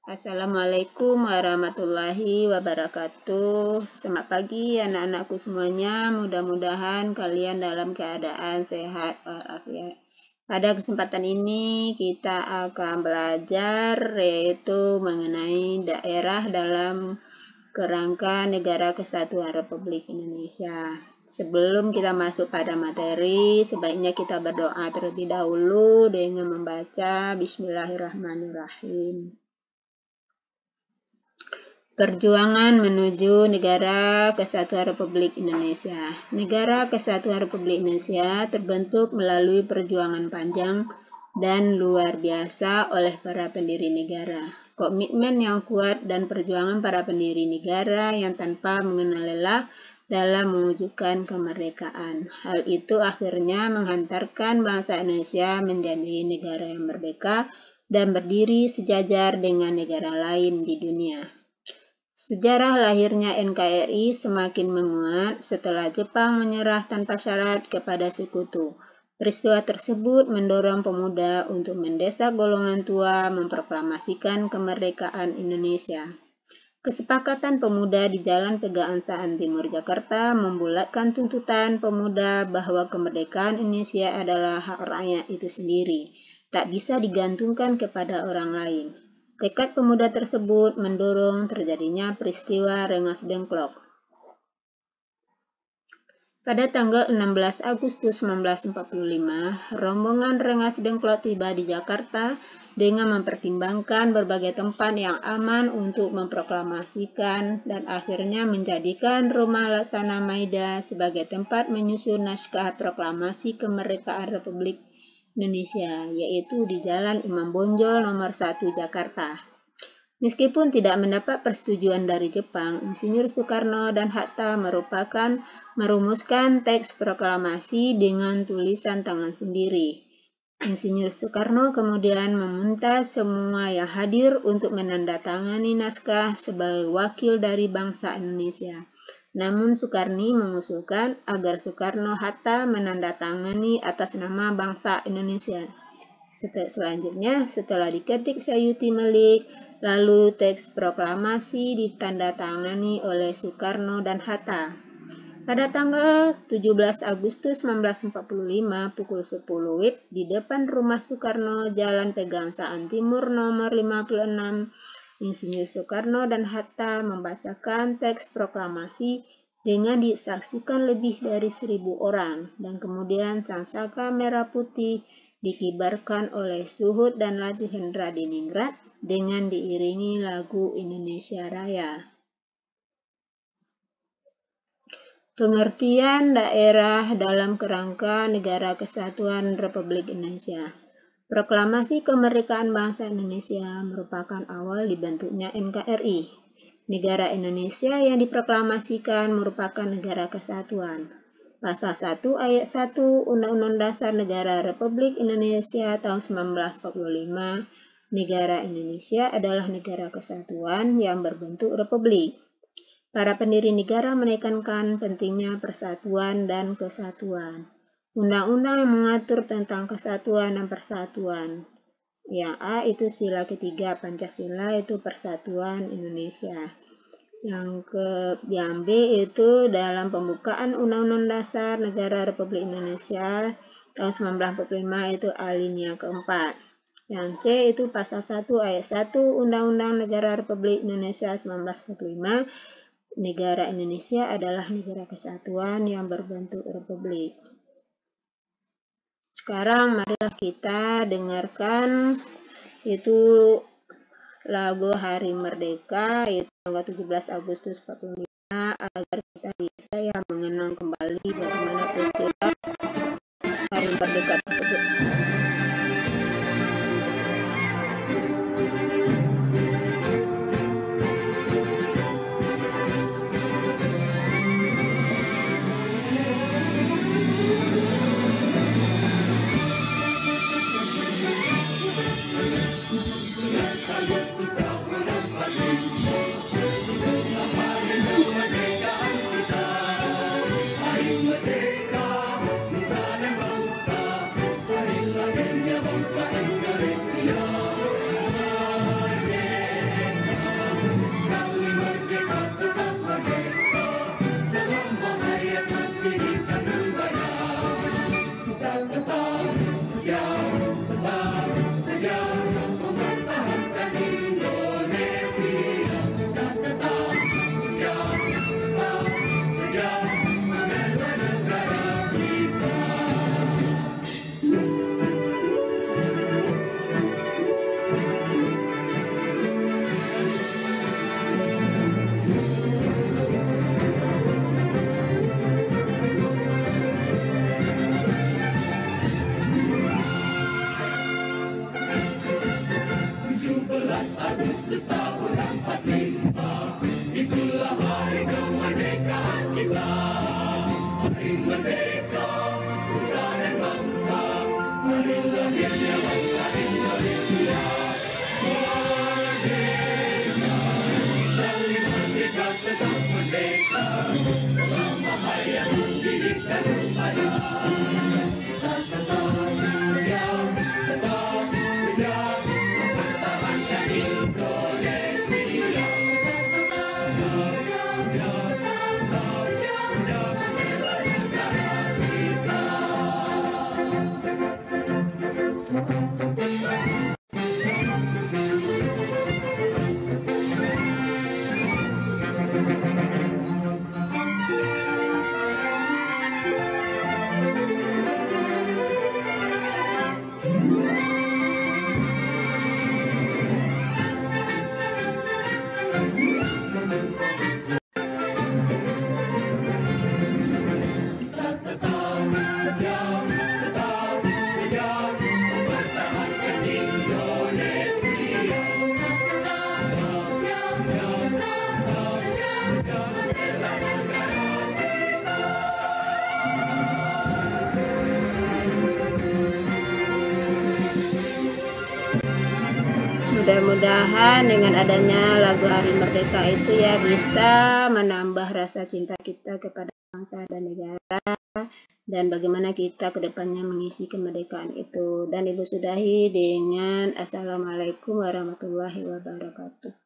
Assalamualaikum warahmatullahi wabarakatuh. Selamat pagi anak-anakku semuanya. Mudah-mudahan kalian dalam keadaan sehat walafiat. Pada kesempatan ini kita akan belajar yaitu mengenai daerah dalam kerangka Negara Kesatuan Republik Indonesia. Sebelum kita masuk pada materi, sebaiknya kita berdoa terlebih dahulu dengan membaca Bismillahirrahmanirrahim. Perjuangan menuju Negara Kesatuan Republik Indonesia. Negara Kesatuan Republik Indonesia terbentuk melalui perjuangan panjang dan luar biasa oleh para pendiri negara. Komitmen yang kuat dan perjuangan para pendiri negara yang tanpa mengenal lelah dalam mewujudkan kemerdekaan. Hal itu akhirnya menghantarkan bangsa Indonesia menjadi negara yang merdeka dan berdiri sejajar dengan negara lain di dunia. Sejarah lahirnya NKRI semakin menguat setelah Jepang menyerah tanpa syarat kepada sekutu. Peristiwa tersebut mendorong pemuda untuk mendesak golongan tua memproklamasikan kemerdekaan Indonesia. Kesepakatan pemuda di Jalan Pegangsaan Timur Jakarta membulatkan tuntutan pemuda bahwa kemerdekaan Indonesia adalah hak rakyat itu sendiri, tak bisa digantungkan kepada orang lain. Tekad pemuda tersebut mendorong terjadinya peristiwa Rengas Dengklok. Pada tanggal 16 Agustus 1945, rombongan Rengas Dengklok tiba di Jakarta dengan mempertimbangkan berbagai tempat yang aman untuk memproklamasikan dan akhirnya menjadikan Rumah Laksana Maida sebagai tempat menyusun naskah proklamasi kemerdekaan Republik Indonesia, yaitu di Jalan Imam Bonjol nomor 1 Jakarta. Meskipun tidak mendapat persetujuan dari Jepang, Insinyur Soekarno dan Hatta merumuskan teks proklamasi dengan tulisan tangan sendiri. Insinyur Soekarno kemudian meminta semua yang hadir untuk menandatangani naskah sebagai wakil dari bangsa Indonesia. Namun Soekarni mengusulkan agar Soekarno-Hatta menandatangani atas nama bangsa Indonesia. Selanjutnya, setelah diketik Sayuti Melik, lalu teks proklamasi ditandatangani oleh Soekarno dan Hatta. Pada tanggal 17 Agustus 1945 pukul 10 WIB di depan rumah Soekarno, Jalan Pegangsaan Timur nomor 56, Insinyur Soekarno dan Hatta membacakan teks proklamasi dengan disaksikan lebih dari 1.000 orang, dan kemudian sangsaka merah putih dikibarkan oleh Suhut dan Lati Hendra Diningrat dengan diiringi lagu Indonesia Raya. Pengertian daerah dalam kerangka Negara Kesatuan Republik Indonesia. Proklamasi Kemerdekaan Bangsa Indonesia merupakan awal dibentuknya NKRI. Negara Indonesia yang diproklamasikan merupakan negara kesatuan. Pasal 1 ayat 1 Undang-Undang Dasar Negara Republik Indonesia tahun 1945, negara Indonesia adalah negara kesatuan yang berbentuk republik. Para pendiri negara menekankan pentingnya persatuan dan kesatuan. Undang-undang yang mengatur tentang kesatuan dan persatuan. Yang A itu sila ketiga Pancasila, itu persatuan Indonesia. Yang B itu dalam pembukaan Undang-Undang Dasar Negara Republik Indonesia tahun 1945 itu alinea keempat. Yang C itu pasal 1 ayat 1 Undang-Undang Negara Republik Indonesia 1945. Negara Indonesia adalah negara kesatuan yang berbentuk republik. Sekarang marilah kita dengarkan itu lagu Hari Merdeka, yaitu tanggal 17 Agustus 45, agar kita bisa mengenang kembali bagaimana peristiwa Hari Merdeka tersebut. Merdeka, nusa dan bangsa, hari Agustus tahun 45, itulah hari kemerdekaan kita. Hari merdeka, nusa dan bangsa, hari lahirnya bangsa Indonesia. Merdeka, saling merdeka tetap merdeka, selama hayat dirikan upaya. Kita tetap sedia, mempertahankan Indonesia. Mudah-mudahan dengan adanya lagu Hari Merdeka itu ya bisa menambah rasa cinta kita kepada bangsa dan negara, dan bagaimana kita kedepannya mengisi kemerdekaan itu. Dan Ibu sudahi dengan Assalamualaikum warahmatullahi wabarakatuh.